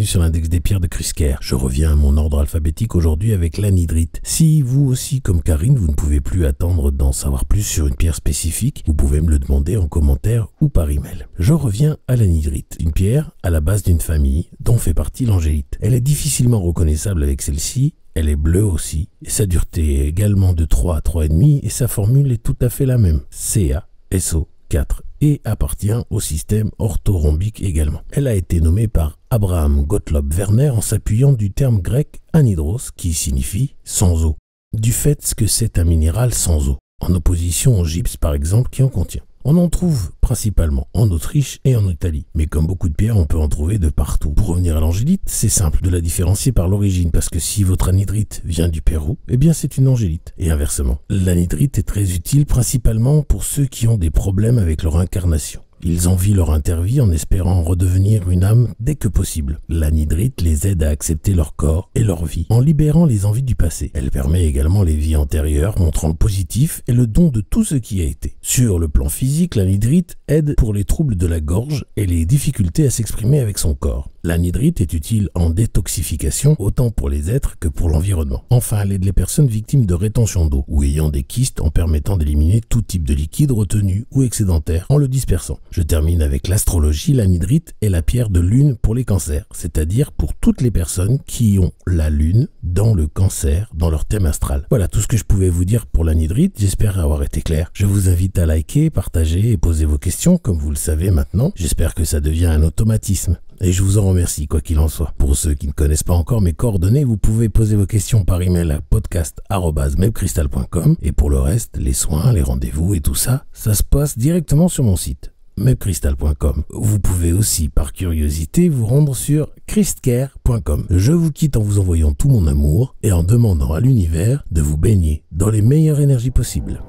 sur l'index des pierres de Crusker. Je reviens à mon ordre alphabétique aujourd'hui avec l'anhydrite. Si vous aussi, comme Karine, vous ne pouvez plus attendre d'en savoir plus sur une pierre spécifique, vous pouvez me le demander en commentaire ou par email. Je reviens à l'anhydrite, une pierre à la base d'une famille dont fait partie l'angélite. Elle est difficilement reconnaissable avec celle-ci. Elle est bleue aussi, et sa dureté est également de 3 à 3,5 et sa formule est tout à fait la même, CaSO4, et appartient au système orthorhombique également. Elle a été nommée par Abraham Gottlob Werner en s'appuyant du terme grec anhydros qui signifie sans eau, du fait que c'est un minéral sans eau, en opposition au gypse par exemple qui en contient. On en trouve principalement en Autriche et en Italie, mais comme beaucoup de pierres, on peut en trouver de partout. Pour revenir à l'angélite, c'est simple de la différencier par l'origine, parce que si votre anhydrite vient du Pérou, eh bien c'est une angélite, et inversement. L'anhydrite est très utile principalement pour ceux qui ont des problèmes avec leur incarnation. Ils envient leur intervie en espérant redevenir une âme dès que possible. L'anhydrite les aide à accepter leur corps et leur vie, en libérant les envies du passé. Elle permet également les vies antérieures, montrant le positif et le don de tout ce qui a été. Sur le plan physique, l'anhydrite aide pour les troubles de la gorge et les difficultés à s'exprimer avec son corps. L'anhydrite est utile en détoxification, autant pour les êtres que pour l'environnement. Enfin, elle aide les personnes victimes de rétention d'eau ou ayant des kystes en permettant d'éliminer tout type de liquide retenu ou excédentaire en le dispersant. Je termine avec l'astrologie. L'anhydrite est la pierre de lune pour les cancers, c'est-à-dire pour toutes les personnes qui ont la lune dans le cancer, dans leur thème astral. Voilà tout ce que je pouvais vous dire pour l'anhydrite, j'espère avoir été clair. Je vous invite à liker, partager et poser vos questions comme vous le savez maintenant. J'espère que ça devient un automatisme. Et je vous en remercie, quoi qu'il en soit. Pour ceux qui ne connaissent pas encore mes coordonnées, vous pouvez poser vos questions par email à podcast@mebcrystal.com. Et pour le reste, les soins, les rendez-vous et tout ça, ça se passe directement sur mon site, mebcrystal.com. Vous pouvez aussi, par curiosité, vous rendre sur christcare.com. Je vous quitte en vous envoyant tout mon amour et en demandant à l'univers de vous baigner dans les meilleures énergies possibles.